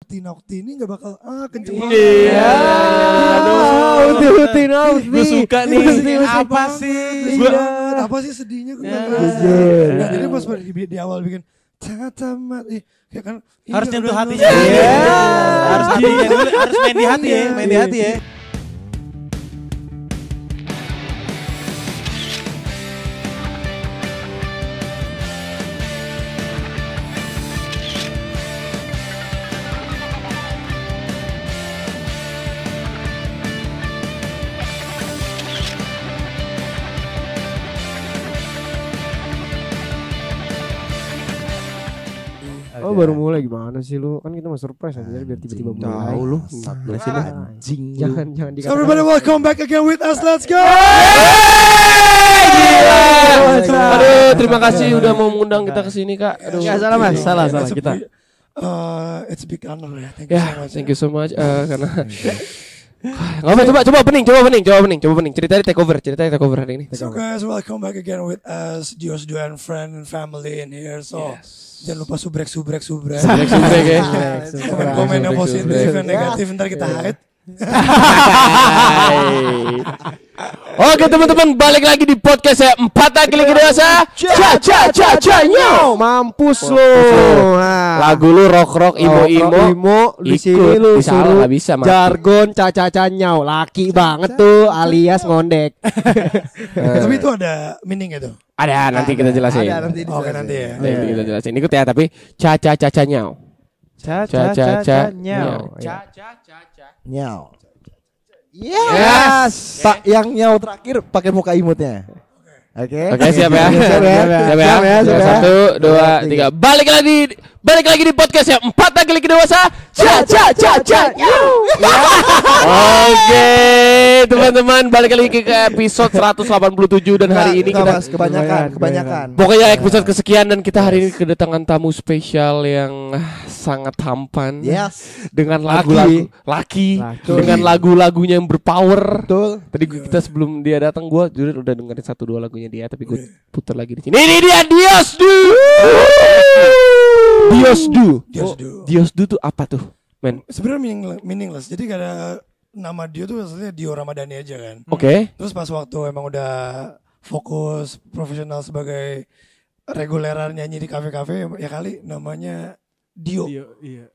Ukti ini nggak bakal kenceng banget. Iya. Uti. Gue suka nih. Apa sih? Apa sih sedihnya gue nggak Iya. ngerasa. Nah, jadi pas di awal bikin Tatamat, kayak kan Harus nyentuh keren hatinya. banget. Iya. Harus main di hati ya, main di hati ya. Oh baru mulai gimana sih lu? Kan kita mau surprise aja biar tiba-tiba mulai. Tahu lu. Anjing. Jangan So dikatakan. everybody welcome back again with us. Let's go. Aduh, terima kasih udah mau mengundang kita ke sini, Kak. Aduh. Enggak salah Mas, salah kita. It's a big honor ya. Thank you Ya, so much. thank you so much karena coba opening. Ceritanya take over hari ini. So guys, welcome back again with us, Dios and friend and family in here. So jangan lupa subrek. Subrek ya. Komen yang positif dan negatif ntar kita hide. Oke teman-teman, balik lagi di podcast saya 4 kali dewasa. Nyaw. Mampus lu. Lagu lu rock imo di sini lu salah suruh nggak bisa mati. jargon nyau. Laki banget tuh alias ngondek. Tapi itu ada meaning itu. Ada nanti kita jelasin. Oke nanti ya. Nanti kita jelasin. Ikut ya tapi nyaw. Nyau. Yes. Pak yang nyau terakhir pakai muka imutnya. Oke. Oke, siap ya. Siap ya. 1, 2, 3. Balik lagi di podcast ya 4 kali dewasa. Oke, teman-teman, balik lagi ke episode 187 dan hari ini kita kebanyakan. pokoknya episode kesekian dan kita hari ini kedatangan tamu spesial yang sangat tampan. Yes. Dengan lagu-lagu laki. Dengan lagu-lagunya yang berpower. Betul. Tadi kita sebelum dia datang gue jujur udah dengerin 1-2 lagunya dia, tapi gue putar lagi di sini. Ini dia Dios Du tuh apa tuh, men? Sebenarnya meaningless. Jadi gak ada nama Dio tuh asalnya Dio Ramadhani aja kan. Oke. Terus pas waktu emang udah fokus profesional sebagai reguleran nyanyi di kafe-kafe, ya kali namanya Dio.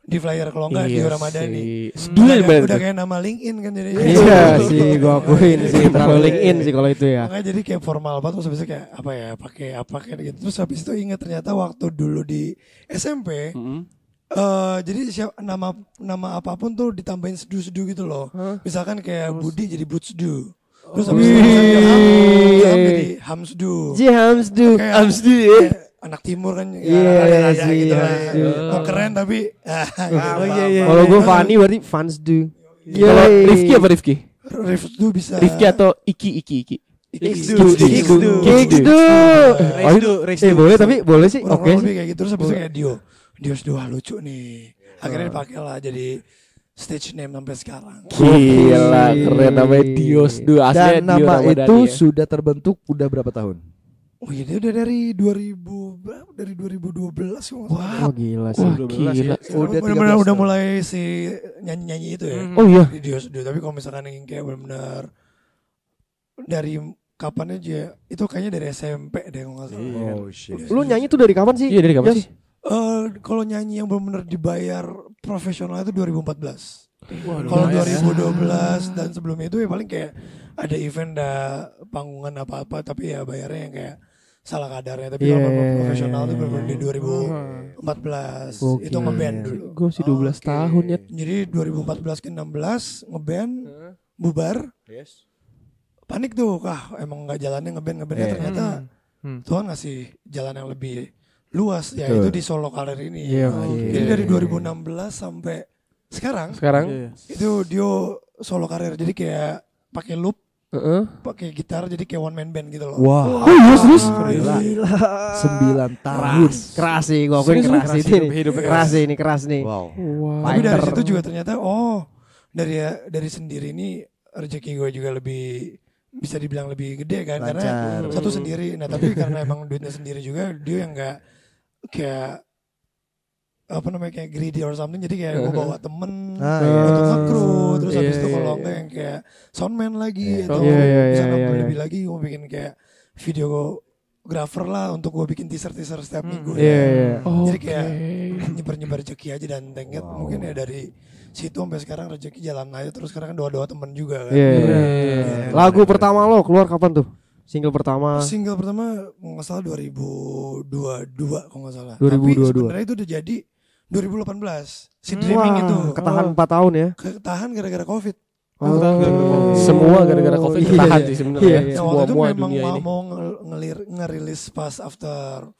Di flyer kalau enggak Dio Ramadhani. Udah kayak nama LinkedIn kan jadi. Iya sih, gua akuin sih terlalu LinkedIn sih kalau itu ya. Makanya jadi kayak formal banget. Terus habis itu kayak apa ya, pakai apa kayak gitu. Terus habis itu ingat ternyata waktu dulu di SMP jadi nama apapun tuh ditambahin sedu gitu loh. Misalkan kayak Budi jadi Butsdu. Terus habis itu jadi Hamsdu. Hamsdu. Anak timur kan Iya ya, sih, gitu lah. Hamsdu. Mau keren tapi Kalau gua Fanny berarti Fansdu. Kalau Rifki apa Rifki? Rifdu bisa. Rifki atau Iki. Kiksdu. Boleh tapi boleh sih. Oke. Oke. Kayak gitu terus habis itu kayak Dios dua lucu nih. Akhirnya dipakai lah jadi stage name sampai sekarang. Gila, keren namanya Dios Du. Aslinya Dan nama Dio itu Ramadhani ya. sudah terbentuk udah berapa tahun? Oh iya dia udah dari 2012 sih. Oh gila sih. Wah, gila. Udah mulai si nyanyi itu ya. Oh iya. Di Dios Du. Tapi kalau misalkan yang kayak benar-benar dari kapan aja itu kayaknya dari SMP deh kalau nggak salah. Oh shit. Lu nyanyi tuh dari kapan sih? Iya, dari kapan sih? Kalau nyanyi yang benar-benar dibayar profesional itu 2014. Kalau 2012 dan sebelumnya itu ya paling kayak ada event panggungan apa-apa tapi ya bayarnya yang kayak salah kadarnya. Tapi kalau profesional itu benar-benar di 2014 itu ngeband dulu. Gue sih 12 tahun ya. Jadi 2014 ke 16 ngeband bubar. Yes. Panik tuh, emang nggak jalannya ngebandnya ternyata Tuhan ngasih jalan yang lebih luas ya itu di solo karir ini. Jadi dari 2016 sampai sekarang itu dia solo karir. Jadi kayak pakai loop, pakai gitar, jadi kayak one man band gitu loh. Wow. Serius? Gila. 9 tahun. Keras sih, gua akuin keras ini. Keras nih. Wow. Tapi dari situ juga ternyata dari sendiri ini rezeki gue juga lebih bisa dibilang lebih gede kan. Lancar. Karena satu sendiri. Nah tapi karena emang duitnya sendiri juga dia yang nggak kayak apa namanya kayak greedy or something, jadi kayak gue bawa temen iya. untuk nge-crew, terus habis itu iya, kalau iya. enggak yang kayak soundman lagi atau Iya, iya, misalnya iya, lebih iya. lagi gue bikin kayak videographer lah untuk gue bikin teaser setiap minggu Iya, iya. Jadi kayak nyebar rezeki aja dan tengget mungkin ya dari situ sampai sekarang rezeki jalan aja terus. Sekarang kan doa temen juga kan. Iya, iya. Lagu pertama lo keluar kapan tuh? Single pertama. Single pertama nggak salah 2022 kalau nggak salah. 2022. Tapi sebenarnya itu udah jadi 2018. Si Dreaming itu ketahan 4 tahun ya. ketahan gara-gara COVID. Semua gara-gara COVID Iya, ketahan iya. sih sebenarnya. Iya, Nah, waktu itu Semua memang dunia ini. mau ngerilis pas after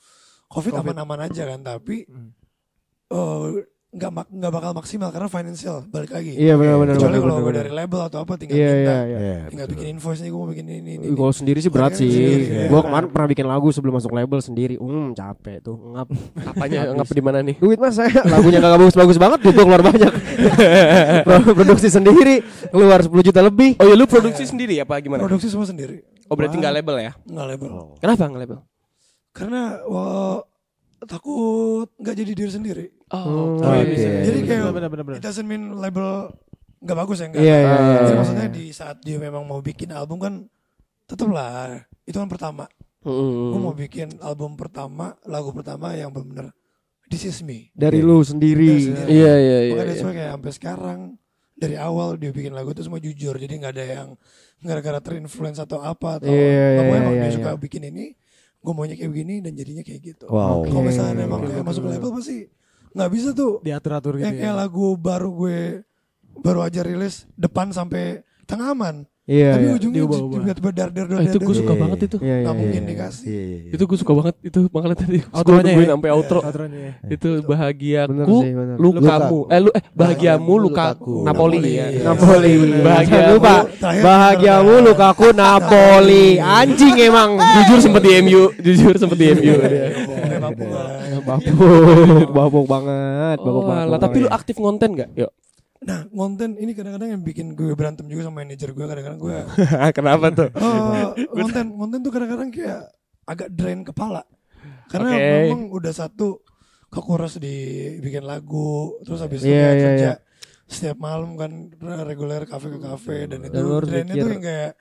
COVID aman-aman aja kan, tapi nggak bakal maksimal karena financial balik lagi. Iya benar. Kecuali kalau gue dari label atau apa tinggal Iya, minta, iya. tinggal bikin invoice nih gue mau bikin ini. Kalau sendiri sih berat Makanya sih. sendiri, iya. Gua kemarin pernah bikin lagu sebelum masuk label sendiri. Capek tuh. Ngap. Apanya ngap di mana nih? Duit mas saya lagunya kagak bagus-bagus banget, duit gua keluar banyak. Produksi sendiri keluar 10 juta lebih. Oh ya lu produksi sendiri apa gimana? Produksi semua sendiri, Oh berarti nggak label ya? nggak label. Kenapa nggak label? Karena takut nggak jadi diri sendiri. Oh, Oke. bisa. Jadi kayak Bener. it doesn't mean label nggak bagus ya enggak. Iya, iya, Jadi iya. maksudnya di saat dia memang mau bikin album kan tetep lah itu kan pertama. Gue mau bikin album pertama, lagu pertama yang benar-benar This Is Me. Dari lu sendiri. Iya iya iya. Makanya dia kayak sampai sekarang dari awal dia bikin lagu itu semua jujur, jadi nggak ada yang gara-gara terinfluence atau apa atau Iya, pokoknya emang iya, dia iya. suka bikin ini, gue maunya kayak begini dan jadinya kayak gitu. Wow. Kalau misalnya emang kayak masuk label pasti nggak bisa tuh. Diatur-atur gitu Yang kayak lagu baru aja rilis depan sampai tengah aman. Iya. Tapi Iya. ujungnya Diubah-ubah. tiba-tiba dar. Itu gue suka banget itu. Iya, iya, Nggak mungkin iya. dikasih. Iya. Itu gue suka banget itu makanya tadi. Outronya Gue ya? sampai outro. Aturannya ya. Itu bahagiaku, Bener sih, bener. lukamu. Bahagiamu, lukaku. Napoli ya. Napoli. Bahagia lupa. Terakhir Bahagiamu bener. Lukaku Napoli. Anjing emang. Jujur sempet di MU, jujur sempet di MU. Pokoknya mampu lah. Babuk banget. Babuk Oh, banget. lah, tapi lu aktif konten gak? Yuk. Nah, konten ini kadang-kadang yang bikin gue berantem juga sama manajer gue. Kadang-kadang gue Kenapa tuh? konten tuh kadang-kadang kayak agak drain kepala. Karena Oke. memang udah satu kekuras di bikin lagu, terus habis itu Iya, kayak iya, kerja iya. setiap malam kan reguler kafe ke kafe dan itu Dan lu harus drainnya mikir. tuh yang kayak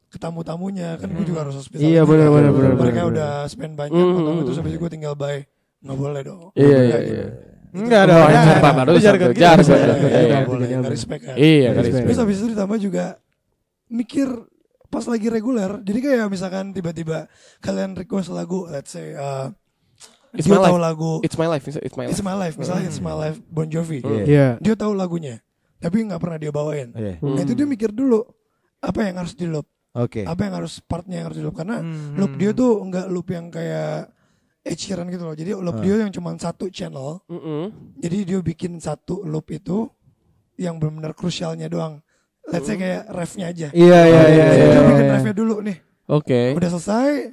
ke tamu-tamunya kan gue juga harus hospitality. Iya, benar, kan. benar, benar, Mereka benar. udah spend banyak atau terus habis itu gue tinggal bye. Nggak boleh dong. Iya, Nggak iya, gitu. iya. Enggak Oh, ada. sampah, baru Itu jargon sampah. gitu. Jargon. Nggak Iya, boleh, iya. nggak boleh, nggak respect kan. Iya, Respect. respect. Terus habis itu ditambah juga mikir pas lagi reguler. Jadi kayak misalkan tiba-tiba kalian request lagu, let's say It's dia my tahu life. lagu It's my life. It's my life. It's My Life, misalnya It's My Life Bon Jovi. Iya. Dia tahu lagunya, tapi nggak pernah dia bawain. Iya. Nah itu dia mikir dulu apa yang harus di loop, Oke. apa yang harus partnya yang harus di loop karena loop dia tuh nggak loop yang kayak Ed Sheeran gitu loh. Jadi loop dia yang cuma satu channel. Jadi dia bikin satu loop itu yang benar-benar krusialnya doang. Let's say kayak refnya aja. Iya, iya, Jadi iya. dia iya, bikin iya. refnya dulu nih. Oke. Udah selesai,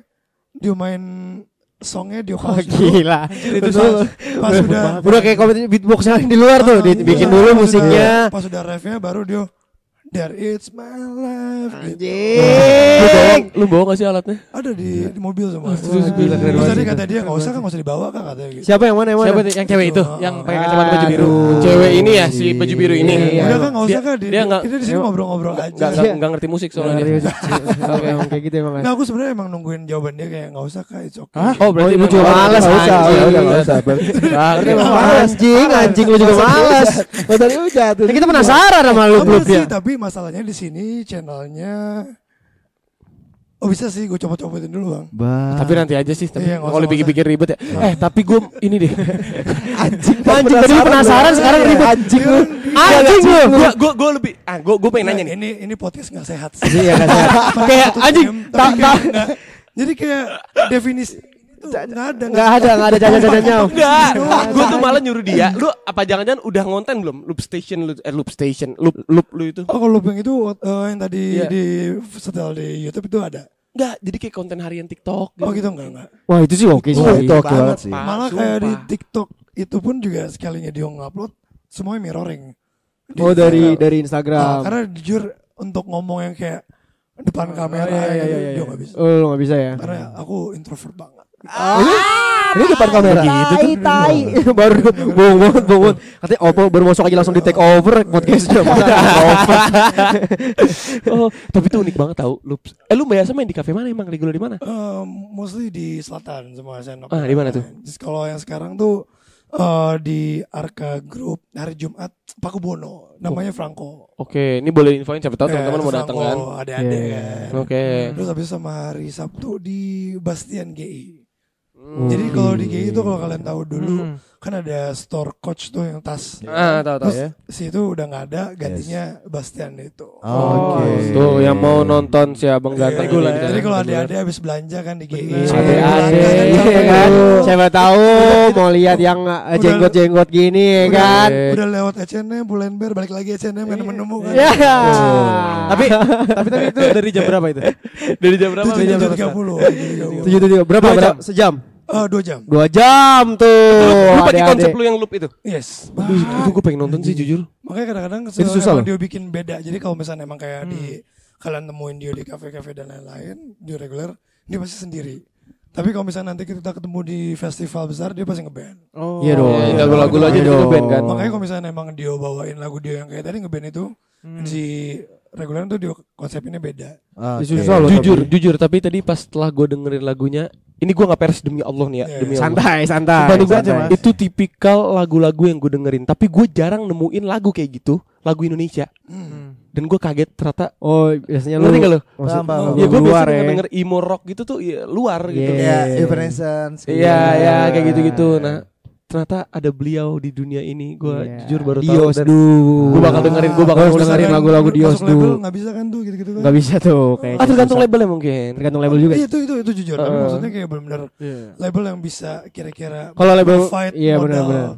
dia main songnya dia Oh, pause dulu. gila. Itu pas udah Udah kayak kompetisi beatbox yang di luar tuh, dibikin dulu musiknya. Pas udah refnya baru dia There It's My Life gitu. Lu bawa gak sih alatnya? Ada di mobil semua. gila, keren Terus banget tadi sih. kata dia nggak usah dibawa kan katanya gitu. Siapa yang mana yang mana? Siapa tuh? Yang cewek itu, yang pakai kacamata baju biru. Cewek ini ya, si baju biru ini. Iya. Udah kan nggak usah kan dia nggak- kita di sini ngobrol-ngobrol aja. Nggak ngerti musik soalnya dia. Emang kayak gitu emang. Nggak, aku sebenarnya emang nungguin jawaban dia kayak nggak usah kak, it's okay. Oh berarti lu juga males Nggak usah, anjing. udah nggak usah. Berarti Anjing lu juga males. Tadi udah tuh. Kita penasaran sama lu Apa belum sih, ya. tapi masalahnya di sini channelnya. Oh bisa sih, gue coba-cobain dulu bang. Tapi nanti aja sih. Tapi Iya, nggak kalau usah, dipikir-pikir ribet ya. Tapi gue ini deh. Anjing tadi lu penasaran sekarang ribet. Anjing lu. Anjing lu. Gue lebih. Gue pengen nanya nih. Ini podcast nggak sehat sih. Iya kan. Kayak anjing Tapi kayak nggak- jadi kayak definisi itu nggak ada jajan-jajannya. Enggak, gue tuh malah nyuruh dia. Lu apa jangan-jangan udah ngonten belum? Loop station, loop lu itu. Oh kalau yang itu yang tadi Iya. di setel di YouTube itu ada. Enggak, jadi kayak konten harian TikTok. Oh gitu enggak. Wah itu sih oke sih. Oh, itu oke banget sih. Malah kayak di TikTok itu pun juga sekalinya dia ngupload semuanya mirroring. Oh dari Ah, Instagram. karena jujur untuk ngomong yang kayak depan kamera iya, iya, gitu, iya. dia nggak bisa. Oh lu nggak bisa ya. Karena aku introvert banget. Ini depan kamera. Tai. Baru bong. Katanya Oppo baru masuk aja langsung di take over podcastnya. Oh, tapi itu unik banget tau. Lu biasa main di kafe mana emang? Regular di mana? Mostly di selatan semua saya. Di mana tuh? Kalau yang sekarang tuh di Arka Group hari Jumat Pakubono, namanya Franco. Oke, ini boleh infoin siapa tahu teman-teman mau datang kan. Ada-ada kan. Oke. Terus habis sama hari Sabtu di Bastian GI. Jadi kalau di GI itu kalau kalian tahu dulu kan ada store Coach tuh yang tas. Tahu Terus ya. situ udah nggak ada, gantinya Bastian itu. Oke. Tuh yang mau nonton si Abang Ganteng. Jadi kalau ada habis belanja kan di GI. Iya kan. Siapa tahu mau lihat yang jenggot-jenggot gini ya kan. Udah lewat H&M, Pull&Bear, balik lagi H&M kan nemu kan. Ya. Tapi itu dari jam berapa itu? Dari jam berapa? 7.30. Berapa sejam? 2 jam. 2 jam tuh. Lu pakai konsep lu yang loop itu? Yes. Itu gue pengen nonton sih jujur. Makanya kadang-kadang Itu susah loh. dia bikin beda. Jadi kalau misalnya emang kayak di kalian nemuin dia di kafe-kafe dan lain-lain, dia reguler, dia pasti sendiri. Tapi kalau misalnya nanti kita ketemu di festival besar, dia pasti ngeband. Iya dong. Lagu-lagu aja dia ngeband kan. Makanya kalau misalnya emang dia bawain lagu dia yang kayak tadi ngeband itu, si reguler tuh dia konsepnya beda. Susah loh. Jujur tapi tadi pas setelah gue dengerin lagunya, ini gue nggak pers demi Allah nih ya, demi Allah. Santai. Itu tipikal lagu-lagu yang gue dengerin, tapi gue jarang nemuin lagu kayak gitu, lagu Indonesia. Dan gue kaget ternyata. Oh, biasanya lu. Ngerti gak lu? Paham. Ya gue luar biasanya ya. denger emo rock gitu tuh ya luar gitu. Ya, Evanescence. Iya, kayak gitu-gitu. Nah, ternyata ada beliau di dunia ini. Gue jujur baru tahu. Dios Dan du. gue bakal dengerin lagu-lagu Dios Masuk label du. nggak bisa kan tuh gitu-gitu kan. Gak bisa tuh kayak. tergantung labelnya mungkin. Tergantung label juga. Iya itu jujur. Tapi maksudnya kayak benar-benar label yang bisa kira-kira Kalau label fight iya modal benar.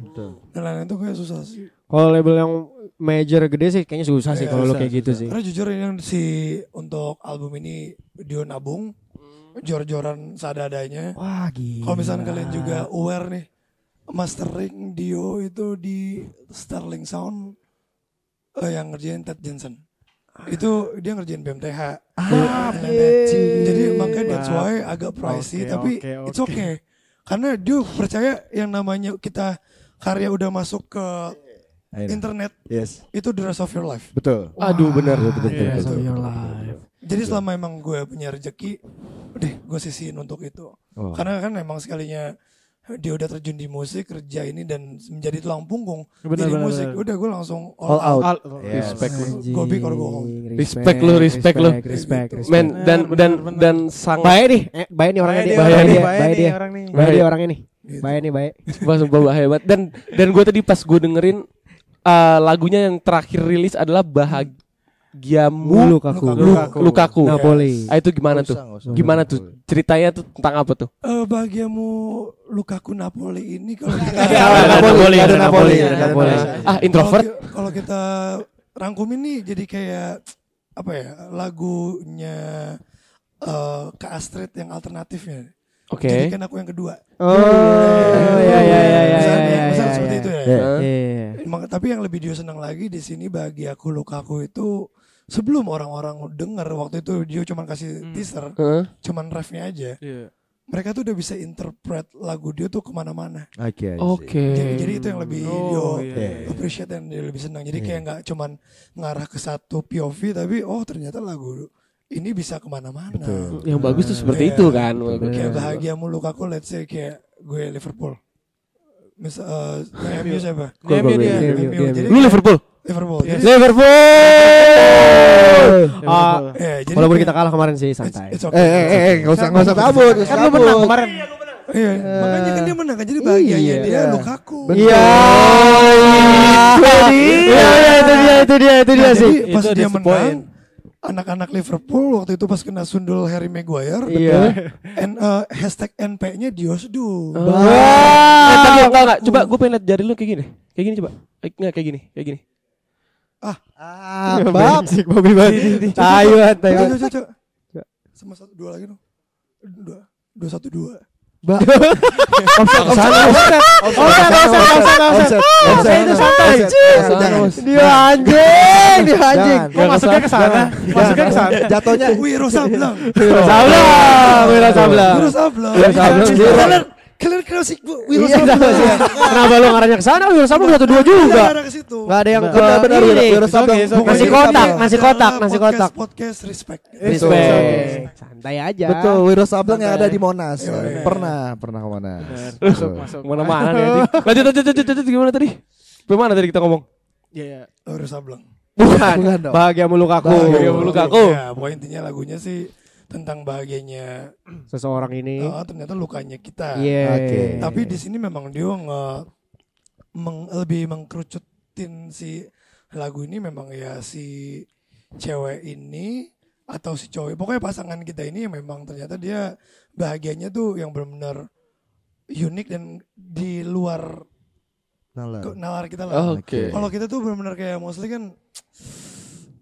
dan lain-lain itu kayak susah sih. Kalau label yang major gede sih kayaknya susah sih kalau lu kayak gitu sih. Karena jujur ini yang untuk album ini Dio nabung jor-joran seadanya. Wah gila. Kalau misalnya kalian juga aware nih, mastering Dio itu di Sterling Sound yang ngerjain Ted Jensen. Itu dia ngerjain BMTH. Jadi makanya that's why agak pricey tapi it's okay. Karena dia percaya yang namanya kita karya udah masuk ke internet, itu the rest of your life. Betul. Aduh benar. Jadi selama emang gue punya rezeki, udah gue sisihin untuk itu. Karena kan emang sekalinya dia udah terjun di musik, kerja ini dan menjadi tulang punggung di musik, udah gue langsung all out. Respect lu. Go big or go home. Respect lu. Men dan sangat Baik nih, baik nih orangnya nih. Baik dia orangnya nih. Baik nih, baik. sumpah hebat. Dan gue tadi pas gue dengerin lagunya yang terakhir rilis adalah Bahagiamu Lukaku. Napoli. Itu gimana tuh? Gimana tuh? Ceritanya tuh tentang apa tuh? Bahagiamu Lukaku Napoli ini kalau Napoli. Introvert. Kalau kita rangkumin nih jadi kayak apa ya, lagunya Kak Astrid yang alternatifnya. Oke. Jadi kan aku yang kedua. Misalnya seperti itu ya. Tapi yang lebih dia senang lagi di sini Bahagiaku Lukaku itu sebelum orang-orang denger waktu itu dia cuma kasih teaser, cuman refnya aja. Mereka tuh udah bisa interpret lagu dia tuh kemana-mana. Oke. Jadi itu yang lebih appreciate dan dia lebih senang. Jadi kayak nggak cuman ngarah ke satu POV tapi ternyata lagu ini bisa kemana-mana. Yang bagus tuh seperti itu kan. Kayak Bahagiamu Lukaku, let's say kayak gue Liverpool. MU siapa? MU. Jadi Lu Liverpool. Jadi walaupun kita kalah kemarin sih santai. it's okay. Enggak usah tabut. Kan lu menang kemarin. Iya, makanya kan dia menang kan jadi bahagianya dia Lukaku. Iya. Itu dia sih. Jadi pas dia menang, anak-anak Liverpool waktu itu pas kena sundul Harry Maguire, hashtag NP-nya Diosdu. Enggak. Coba gue pengen lihat jari lu kayak gini. Kayak gini coba. Enggak kayak gini. Bab. Babi banget. Ayo. Coba. Sama 1-2 lagi dong. 2-1-2. Offset. Dia anjing. dia anjing. Kok masuknya ke sana? Masuknya ke sana. Jatuhnya Wiro Sableng. Wira Sablang. Kalian kenal sih Wiro Iya, Sableng? iya. Kenapa lu ngarahnya ke sana? Wira Sablang 1-2 juga. Nggak ada ke situ. Enggak ada yang ke benar ini. Wiro Sableng. Oke, oke. Nasi kotak, nasi kotak, nasi kotak. Podcast respect. Respect. Santai aja. betul Wiro Sableng yang ada di Monas. Iya. Pernah ke Monas. Masuk. Mana-mana nih anjing. Lanjut gimana tadi? Bagaimana tadi kita ngomong? Iya. Wiro Sableng. Bukan. Bukan dong. Bahagia muluk aku. Bahagia muluk aku. Ya, pokoknya intinya lagunya sih tentang bahagianya Seseorang ini. ternyata lukanya kita. Iya. Oke. Tapi di sini memang dia lebih mengkerucutin si lagu ini memang ya si cewek ini atau si cowok. Pokoknya pasangan kita ini yang memang ternyata dia bahagianya tuh yang benar-benar unik dan di luar nalar kita lah. Oke. Kalau kita tuh benar-benar kayak mostly kan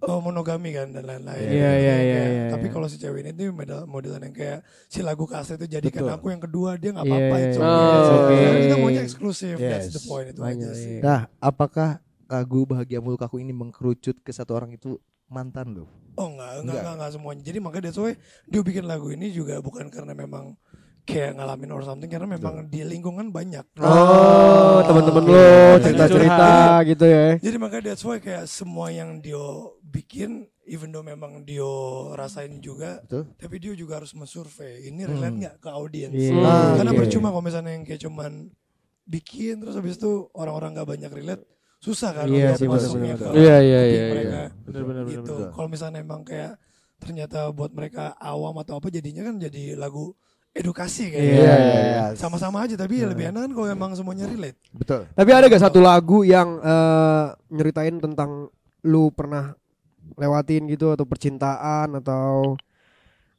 monogami kan dan lain-lain. Iya, iya, Kayak, iya. Tapi kalau si cewek ini tuh modelan yang kayak si lagu kaset itu jadikan Betul. aku yang kedua, dia nggak Iya, apa-apa iya, itu. iya. Oke. Karena kita maunya eksklusif, Yes. that's the point itu aja sih. Nah, apakah lagu Bahagia Muluk Aku ini mengkerucut ke satu orang itu mantan lo? Oh enggak semuanya. Jadi makanya that's why dia bikin lagu ini juga bukan karena memang kayak ngalamin or something, karena memang di lingkungan banyak. Oh, teman-teman lo cerita-cerita gitu ya. Jadi makanya that's why kayak semua yang dia bikin, even though memang dia rasain juga, Betul. tapi dia juga harus mensurvey ini relate nggak ke audiens. Iya. Karena Oke. percuma kalau misalnya yang kayak cuman bikin terus habis itu orang-orang nggak banyak relate, susah kan Iya untuk sih, masuknya betul-betul. ke Iya, kuping iya. mereka. Benar-benar. Gitu. Kalau misalnya emang kayak ternyata buat mereka awam atau apa, jadinya kan jadi lagu edukasi kayak Iya, iya. sama-sama aja, tapi lebih enak kan kalau emang semuanya relate. Betul. Tapi ada gak satu lagu yang nyeritain tentang lu pernah lewatin gitu atau percintaan atau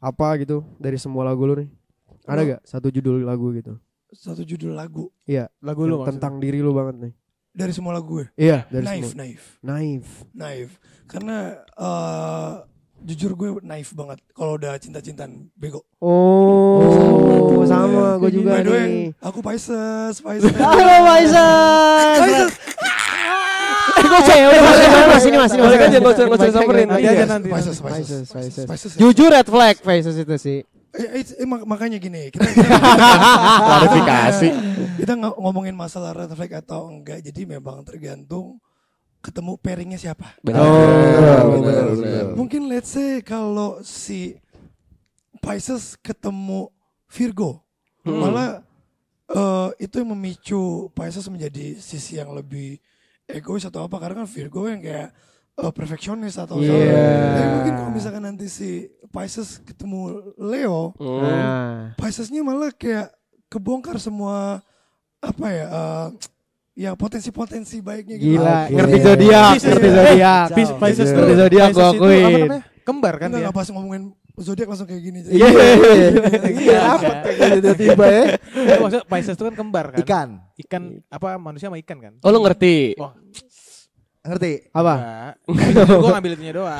apa gitu dari semua lagu lu nih? Ada gak satu judul lagu gitu? Satu judul lagu Iya, Lagu lu maksudnya? tentang diri lu banget nih. dari semua lagu gue. Iya, dari Naif, semua. Naif. Karena jujur gue naif banget kalau udah cinta-cintaan, bego. Oh, sama gue juga By the way, nih. aku Pisces. Halo Faisal. Gue mas ini mas. Balik aja, nggak usah samperin. Nanti aja nanti. Pisces. Jujur red flag Faisal itu sih. Makanya gini, kita Klarifikasi. kita ngomongin masalah red flag atau enggak, jadi memang tergantung ketemu pairingnya siapa. Benar. benar. Mungkin let's say kalau si Pisces ketemu Virgo, malah itu yang memicu Pisces menjadi sisi yang lebih egois atau apa, karena kan Virgo yang kayak perfeksionis atau tapi mungkin kalau misalkan nanti si Pisces ketemu Leo, Piscesnya malah kayak kebongkar semua apa ya, ya potensi-potensi baiknya gitu. Gila, Oke. ngerti zodiak, ngerti zodiak. Pisces Gitu. Ngerti zodiak Pisces gua itu apa akuin. namanya? Kembar kan dia. Enggak pas ngomongin zodiak langsung kayak gini. Iya. Iya, apa tiba-tiba ya? Maksudnya Pisces itu kan kembar kan? Ikan. Ikan apa, manusia sama ikan kan? Oh, lu ngerti? Wah, Ngerti? Apa? gue ngambil itunya doang.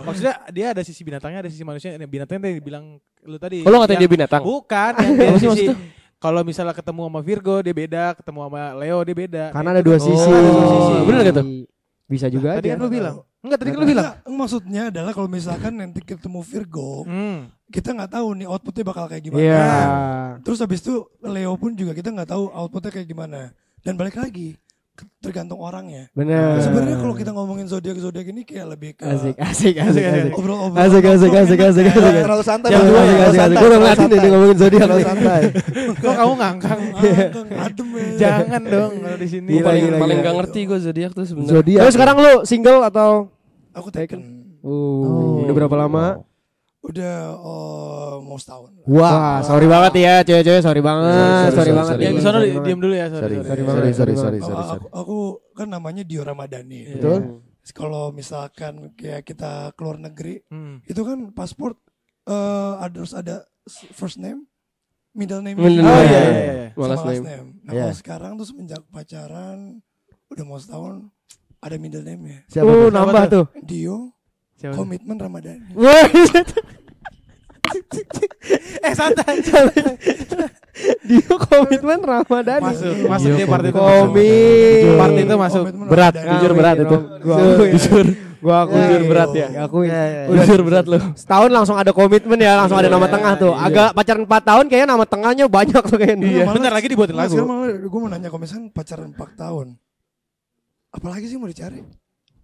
Maksudnya dia ada sisi binatangnya, ada sisi manusia. Binatangnya tadi bilang lu tadi. Oh, lu ngatain dia binatang? Bukan, yang dia sisi. Kalau misalnya ketemu sama Virgo dia beda, ketemu sama Leo dia beda. Karena ada dua sisi. ada dua sisi. Bener gak tuh? Bisa juga Tadi aja. kan lu bilang. Enggak, tadi kan lu bilang. Maksudnya adalah kalau misalkan nanti ketemu Virgo, kita nggak tahu nih outputnya bakal kayak gimana. Iya. Terus habis itu Leo pun juga kita nggak tahu outputnya kayak gimana. Dan balik lagi tergantung orangnya. Benar. Sebenarnya kalau kita ngomongin zodiak ini kayak lebih ke Asik. obrol-obrol. Asik. Terlalu santai. Yang dua ya, Gue udah ngeliatin deh ngomongin zodiak. Terlalu santai. Kok kamu ngangkang? Adem ya. Jangan dong kalau di sini. Gue paling Gila. nggak ngerti gue zodiak tuh sebenarnya. Zodiak. Terus sekarang lu single atau? Aku Taken. Udah berapa lama? Udah mau setahun. Wah, sorry banget ya cewek-cewek, sorry banget. Yang di sana diam dulu ya, sorry. Sorry. Aku kan namanya Dio Ramadhani. Betul. Kalau misalkan kayak kita keluar negeri, itu kan paspor harus ada first name, middle name. Middle Oh name. iya. Sama Last last name. name. Nah Iya. kalau sekarang tuh semenjak pacaran udah mau setahun ada middle name ya. Siapa tuh? Nambah tuh. Dio Siapa? Komitmen Ramadhani. Santai. Dio komitmen Ramadhani. Masuk dia part itu. Komit. Part itu masuk. Berat, jujur berat itu. Gua aku Jujur berat ya. Aku Jujur berat loh. setahun langsung ada komitmen ya, langsung ada nama tengah tuh. Agak pacaran 4 tahun kayaknya nama tengahnya banyak tuh kayaknya. Iya. Bentar lagi dibuatin lagu. Sekarang malah gue mau nanya, kalau misalkan pacaran 4 tahun, apalagi sih mau dicari?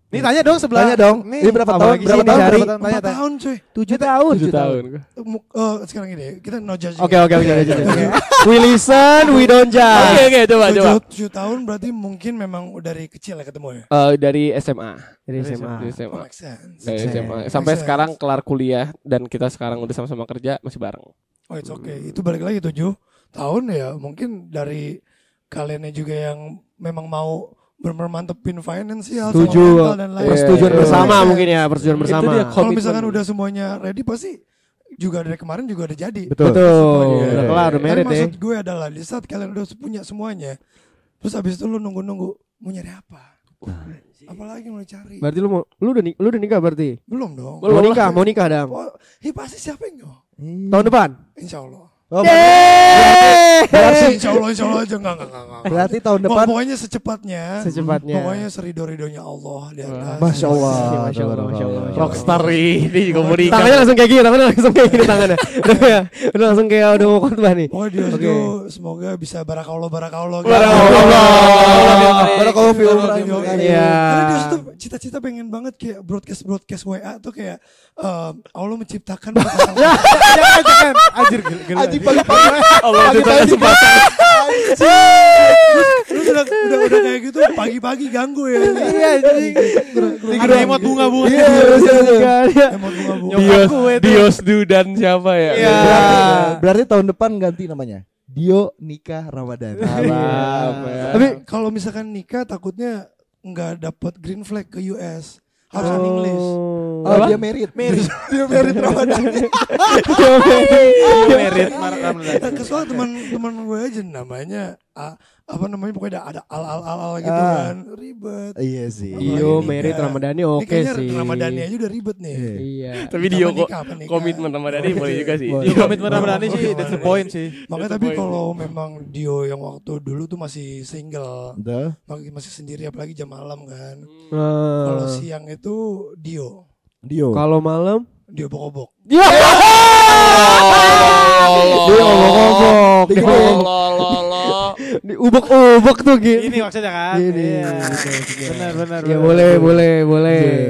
Nih tanya dong sebelah. Tanya dong. Ini berapa tahun? lagi sih Berapa tahun? dicari? Berapa tahun? 4 Tanya. tahun cuy. 7 tahun. 7 tahun. Sekarang ini kita no judging. Oke. We listen, we don't judge. Oke, coba. 7 tahun berarti mungkin memang dari kecil ya ketemu ya? Dari SMA. Dari SMA. Dari SMA. Make sense. Dari Make SMA. sense. Sampai Make sekarang sense. kelar kuliah dan kita sekarang udah sama-sama kerja masih bareng. Oh it's okay. Itu balik lagi 7 tahun ya. Mungkin dari kaliannya juga yang memang mau benar-benar mantepin finansial sama Setuju. mental dan lain. Persetujuan Iya. bersama Iya. mungkin ya, persetujuan Itu bersama. dia. Kalau Komitmen. misalkan udah semuanya ready pasti juga dari kemarin juga udah jadi. Betul. Semuanya. Udah kelar, udah Tapi merit ya. maksud gue adalah di saat kalian udah punya semuanya, terus abis itu lu nunggu-nunggu mau nyari apa? Apalagi mau cari? Berarti lu udah nikah berarti? Belum dong. Mau nikah dong. Oh, pasti siapa yang nggak? Tahun depan. Insya Allah. Oh, Berarti insya Allah aja enggak. berarti tahun depan. Pokoknya secepatnya. Secepatnya. Serido-ridonya Allah di atas. Masya Allah. Masya Allah. Rockstar ini juga mau nikah. Tangannya langsung kayak gini, tangannya. Udah langsung kayak udah mau khotbah nih. Pokoknya dia itu semoga bisa barakallah. Barakallahu fi umrah. Iya. Karena dia tuh cita-cita pengen banget kayak broadcast WA tuh kayak Allah menciptakan Jangan. Anjir gila. Anjing pagi-pagi. Allah itu kesempatan. Terus udah kayak gitu pagi-pagi ganggu ya. Iya, Ada emot bunga-bunga. Emot bunga-bunga. Dios Du dan siapa ya? Iya. Berarti tahun depan ganti namanya. Dio nikah Ramadan. Tapi kalau misalkan nikah takutnya nggak dapat green flag ke US. Harus English. Oh, dia merit. Dia merit Ramadan. Merit Ramadan. Kesoal teman gue aja namanya pokoknya ada al gitu kan, ribet. Iya sih. Iyo merit Ramadhani oke sih. Ramadhani aja udah ribet nih. Iya. Tapi Dio kok Nikah, apa nikah? komitmen sama Dani boleh juga sih. Di komitmen Ramadhani sih that's the point sih. Makanya tapi kalau memang Dio yang waktu dulu tuh masih single, masih sendiri apalagi jam malam kan. Kalau siang itu Dio Kalau malam Dio bokobok. Dia ngomong-ngomong. Ubek-ubek tuh gitu. Ini maksudnya kan. Gini. Benar. Ya boleh.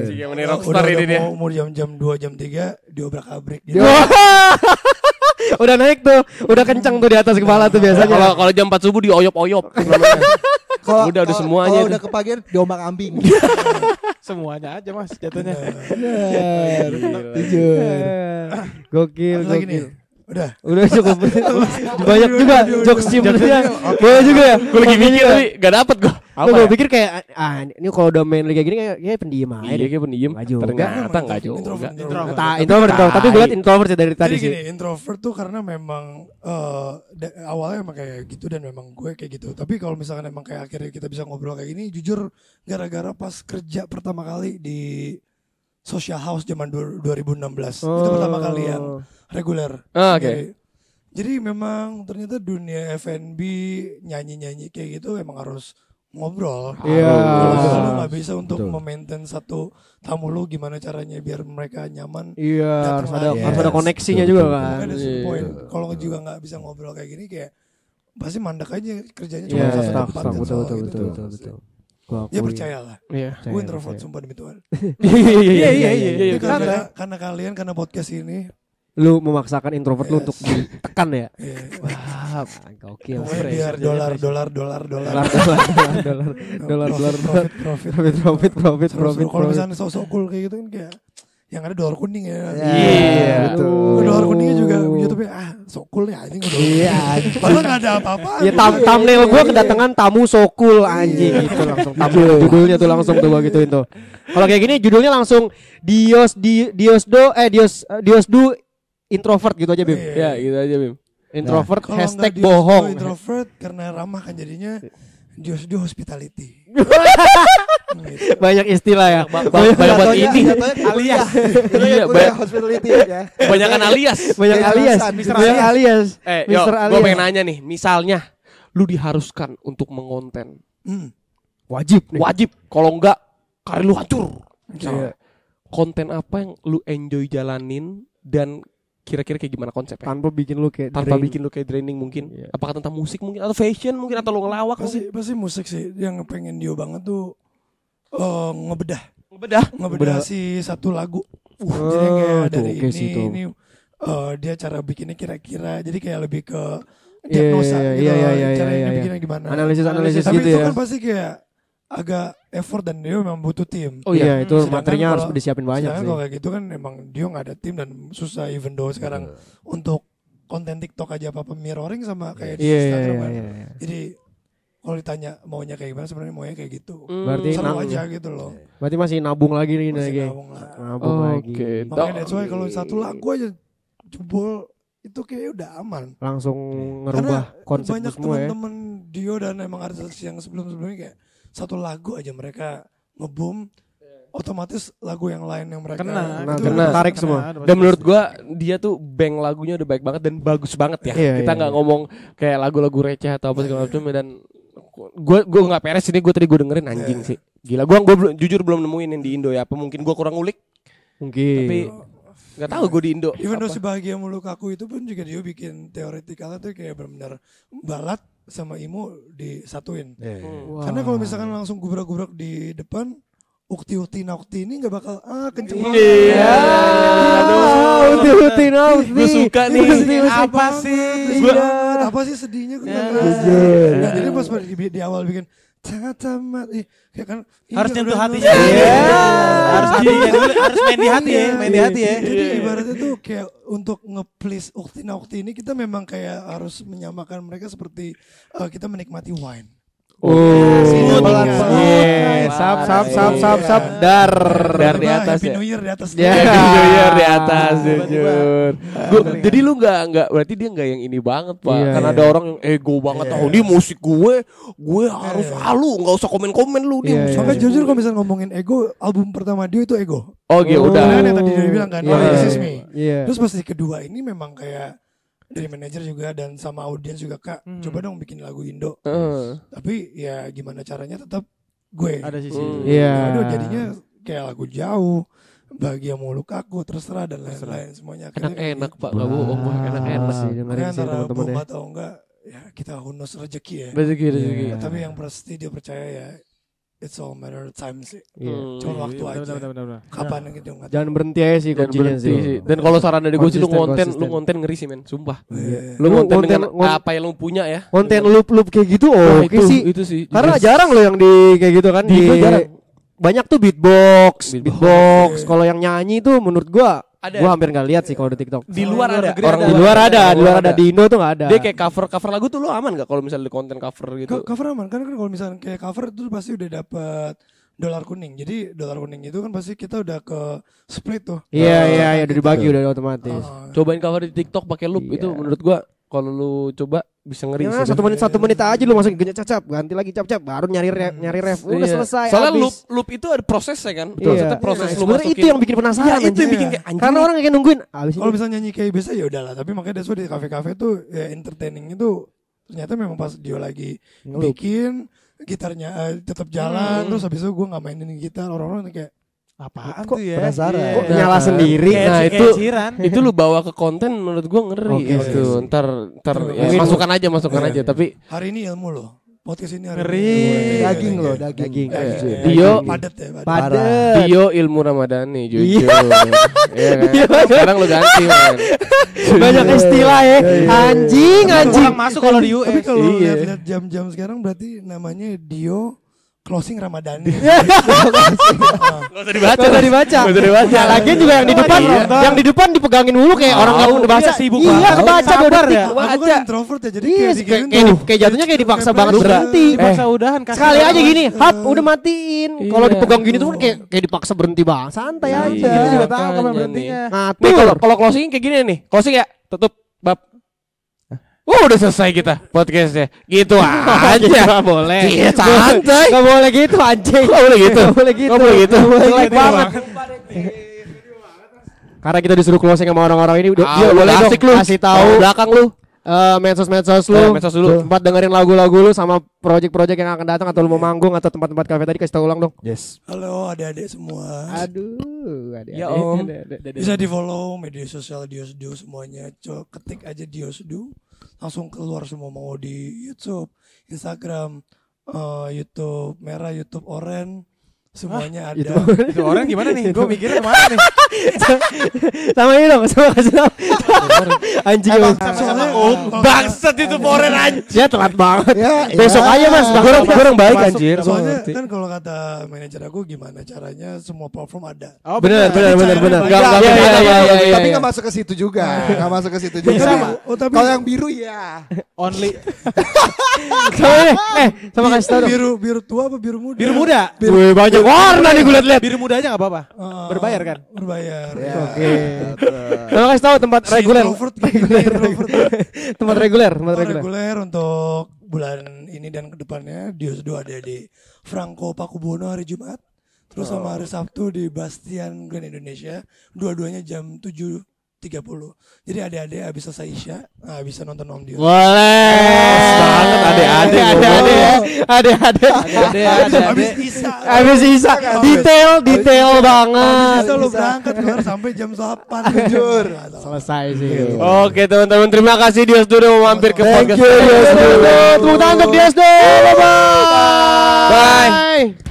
Jika menit rockstar ini dia. Mau jam 2 jam 3 diobrak-abrik dia. Udah naik tuh, udah kencang tuh di atas kepala tuh biasanya. Kalau jam 4 subuh dioyop-oyop. Udah semuanya. Kalau udah kepagian diombak ambing. Semuanya aja Mas jatuhnya. Benar. Jujur. Gokil. Lagi nih. Udah cukup. Banyak juga jokes simpelnya. Boleh juga ya. Gue lagi mikir tapi gak dapet gue. Gue pikir kayak ini kalau udah main liga gini kayak pendiam aja. Iya kayak pendiam. Ternyata enggak juga. Introvert. Tapi gue liat introvert dari tadi Jadi sih. gini, introvert tuh karena memang awalnya emang kayak gitu dan memang gue kayak gitu. Tapi kalau misalkan emang kayak akhirnya kita bisa ngobrol kayak gini, jujur gara-gara pas kerja pertama kali di Social House zaman 2016 itu pertama kali yang reguler. Oke. Jadi memang ternyata dunia F&B nyanyi kayak gitu emang harus ngobrol. Iya. Kalau nggak bisa untuk memaintain satu tamu lu gimana caranya biar mereka nyaman. Iya, harus ada koneksinya Betul, juga betul, kan. Ada point. Kalau juga nggak bisa ngobrol kayak gini kayak pasti mandek aja kerjanya Iya, cuma satu tempat. betul. Ya percayalah. Iya. Gue introvert sumpah demi Tuhan. Iya. Karena kalian karena podcast ini. Lu memaksakan introvert lu untuk ditekan ya. Wah, gokil. biar dolar. Profit. Kalau misalnya sok-sok cool kayak gitu kan kayak yang ada dolar kuning ya. Iya, betul. Dolar kuningnya juga YouTube-nya sok cool ya anjing udah. Iya. Padahal enggak ada apa-apa. Ya thumbnail gua kedatangan tamu sokul anjing gitu langsung judulnya tuh langsung tuh gua gituin tuh. Kalau kayak gini judulnya langsung Dios Du introvert gitu aja Bim. Ya gitu aja Bim. Introvert Kalau hashtag nggak Dios bohong. introvert karena ramah kan jadinya Dio hospitality. Banyak istilah ya. Banyak buat ini. alias. Iya, Kuliah hospitality ya. Kebanyakan alias. Banyak alias. Banyak alias. Yo, Mr. gue alias. pengen nanya nih, misalnya lu diharuskan untuk mengonten, Wajib nih. wajib. Kalau enggak, karir lu hancur. Iya. Misalnya, konten apa yang lu enjoy jalanin dan kira-kira kayak gimana konsepnya? Tanpa bikin lu kayak Tanpa drain. bikin lu kayak draining mungkin. Iya. Apakah tentang musik mungkin atau fashion mungkin atau lu ngelawak mungkin? Pasti musik sih yang pengen Dio banget tuh ngebedah Ngebedah. si satu lagu. Jadi kayak tuh, dari oke sih tuh. ini dia cara bikinnya kira-kira. Jadi kayak lebih ke Iya, diagnosa gitu. iya, Cara iya. bikinnya gimana. Analisis Tapi gitu itu ya. kan pasti kayak agak effort dan dia memang butuh tim. Oh iya. Itu Sedangkan materinya harus kalau- disiapin banyak Sedangkan sih. kalau kayak gitu kan emang dia nggak ada tim dan susah even though sekarang untuk konten TikTok aja apa mirroring sama kayak di Iya, Instagram iya, kan. iya. Jadi kalau ditanya maunya kayak gimana sebenarnya maunya kayak gitu. Berarti Seru nang- aja gitu loh. Berarti masih nabung lagi nih Masih lagi. nabung lah. Nabung lagi. Oke. Makanya that's why kalau satu lagu aja jebol itu kayak udah aman. Langsung ngerubah konsep banyak semua ya. teman-teman Dio dan emang artis yang sebelum-sebelumnya kayak satu lagu aja mereka nge-boom, otomatis lagu yang lain yang mereka Kena. Kena. Tarik semua. Dan menurut gua dia tuh bank lagunya udah baik banget dan bagus banget ya. Iya, Kita iya, nggak iya. ngomong kayak lagu-lagu receh atau apa segala macam dan gua nggak peres ini gua tadi dengerin anjing sih. Gila gua jujur belum nemuin yang di Indo ya. Apa mungkin gua kurang ngulik Mungkin. tapi nggak tahu gua di Indo. Even though apa. si Bahagia Muluk Aku itu pun juga dia bikin teoretikalnya tuh kayak benar-benar balad sama emo disatuin. Wah. Karena kalau misalkan langsung gubrak-gubrak di depan, ukti-ukti naukti ini nggak bakal kenceng Iya. Uti nauti. Gua suka nih. Apa sih? Apa sih sedihnya gue Nah, jadi pas di awal bikin tata mati kayak kan Harus iya, nyentuh udah hatinya. Harus hatinya dulu, harus main di hati ya, main di hati ya. Jadi ibaratnya tuh kayak untuk nge-please ukti-ukti ini kita memang kayak harus menyamakan mereka seperti kita menikmati wine. Oh, pelan-pelan. Iya, sap. Dar di atas Happy ya. New Year di atas. Ya. Jujur di atas jujur. Jadi lu nggak berarti dia nggak yang ini banget pak. Iya, Karena iya. ada orang yang ego banget. Oh ini musik gue harus halu nggak usah komen lu nih. Iya, musik. iya. Maka jujur kalau misalnya ngomongin ego, album pertama dia itu ego. Oh gitu udah. Kan yang tadi dia bilang kan, Iya. This Is Me. Iya. Terus pas di kedua ini memang kayak dari manajer juga dan sama audiens juga kak, coba dong bikin lagu Indo. Tapi ya gimana caranya tetap gue. Ada sisi. Iya. Aduh, jadinya kayak lagu jauh, Bahagia Muluk Aku, terserah dan lain-lain semuanya. Akhirnya kayak Enak gitu. pak nggak bohong gue enak sih Makanya dengerin sih antara teman-teman bohong ya. atau enggak, ya kita hunus rezeki ya. rezeki. Iya. Tapi yang pasti dia percaya ya, it's all matter of time sih. Iya. Cuma waktu aja. Benar. Kapan gitu nggak tahu. Jangan berhenti aja sih Dan kuncinya berhenti sih. sih. Dan kalau saran dari gue sih lu Konsisten. ngonten ngeri sih men, sumpah. Iya. Lu ngonten dengan ngon- apa yang lu punya ya. Konten loop kayak gitu Nah, oke sih. itu sih. Karena Juga. jarang loh yang di kayak gitu kan Di Indo jarang. Banyak tuh beatbox. Beatbox. Kalau yang nyanyi tuh menurut gua Ada. gua hampir nggak lihat sih kalau di TikTok. Di luar ada. negeri Orang ada. Di luar ada, di luar ada. Di Indo tuh nggak ada. Dia kayak cover lagu tuh lu aman gak kalau misalnya di konten cover gitu? Cover aman kan kalau misalnya kayak cover itu pasti udah dapat dolar kuning. Jadi dolar kuning itu kan pasti kita udah ke split tuh. Iya, udah dibagi udah otomatis. Cobain cover di TikTok pakai loop Iya. itu menurut gua kalau lu coba bisa ngeri Ya, sih. 1 menit aja lu masukin genjat cap, ganti lagi cap, baru nyari ref. Udah Iya. selesai. Soalnya habis. loop itu ada prosesnya kan. Iya. Maksudnya proses Nah, lu sebenarnya masukin. itu yang bikin penasaran. Iya, itu yang anjing. bikin kayak anjing. Karena orang kayak nungguin abis Kalau ini. misalnya nyanyi kayak biasa ya udahlah, tapi makanya that's why di kafe-kafe tuh ya entertaining itu ternyata memang pas dia lagi bikin gitarnya tetap jalan, terus habis itu gue nggak mainin gitar, orang-orang kayak Apaan Kok tuh ya? penasaran? Iya. Kok nyala sendiri. Nah, Kayak itu ciran. itu lu bawa ke konten menurut gua ngeri Oke, gitu. sih. Ntar ya, Mungkin- masukkan aja tapi hari ini ilmu loh. Podcast ini hari Ngeri. ini. Daging loh, daging. Dio Padat ya, padat. Padet. Dio ilmu Ramadhani jujur. Iya kan? Sekarang lu ganti man. Banyak istilah ya. Anjing. Orang masuk kalau di Tapi US. kalau Iya. lihat-lihat jam-jam sekarang berarti namanya Dio closing Ramadhani. Enggak usah dibaca. Gak usah dibaca. Nggak usah dibaca. Nah, lagian juga yang di depan, yang di depan dipegangin dulu kayak orang nggak udah baca. Iya, sibuk Iya, banget. kebaca Sabar 2 detik. ya. Aku Baca. kan introvert ya, jadi Iya, kayak digituin tuh. kayak jatuhnya kayak dipaksa banget pressure. berhenti. Dipaksa udahan kasih Sekali orang. aja gini, hap udah matiin. Kalau Iya. dipegang gini tuh kan kayak dipaksa berhenti banget. Santai Iya, aja. Kita juga tahu makanya kapan nih. berhentinya. Nih Ngatur. kalau closing kayak gini nih. Closing ya, tutup bab. udah selesai kita podcastnya. Gitu aja. Nggak boleh. Iya, santai. Nggak boleh gitu anjing. Nggak boleh gitu. Nggak boleh gitu. Nggak boleh gitu. Jelek banget. Karena kita disuruh closing sama orang-orang ini udah boleh dong kasih tahu belakang lu. Medsos lu. Medsos dulu. Tempat dengerin lagu-lagu lu sama project-project yang akan datang atau lu mau manggung atau tempat-tempat kafe tadi kasih tahu ulang dong. Yes. Halo adik-adik semua. Aduh, Ya Om. Bisa di follow media sosial Diosdu semuanya. Ketik aja Diosdu. Langsung keluar semua, mau di YouTube, Instagram, YouTube merah, YouTube oranye. Semuanya ada. Itu orang gimana nih? Gue mikirnya kemana nih? Sama ini dong, sama kasih tahu. Anjing. Soalnya Bangsat itu foreign anjing. Ya telat banget. Ya, Besok aja Mas. Kurang baik anjir. Soalnya kan kalau kata manajer aku gimana caranya semua platform ada. Oh, Bener. Tapi nggak masuk ke situ juga. Nggak masuk ke situ juga. Tapi Kalau yang biru ya. Only Sama kasih tahu dong. biru tua apa biru muda? biru muda. Wih, banyak warna nih gue liat. Biru muda aja nggak apa-apa. Berbayar kan? Berbayar. Oke. Sama kasih tahu tempat reguler. Tempat reguler, Reguler untuk bulan ini dan kedepannya Diosdu ada di Franco Pakubono hari Jumat. Terus sama hari Sabtu di Bastian Grand Indonesia. Dua-duanya jam 7.30. Jadi adik-adik habis selesai Isya, bisa nonton Om Dios. Boleh. Banget Adik-adik. Habis Isya. Habis Isa. Detail banget. Bisa lo berangkat keluar sampai jam 8 jujur. Selesai sih. Oke teman-teman, terima kasih Diosdu udah mau mampir ke podcast. Tepuk tangan untuk Diosdu. Bye.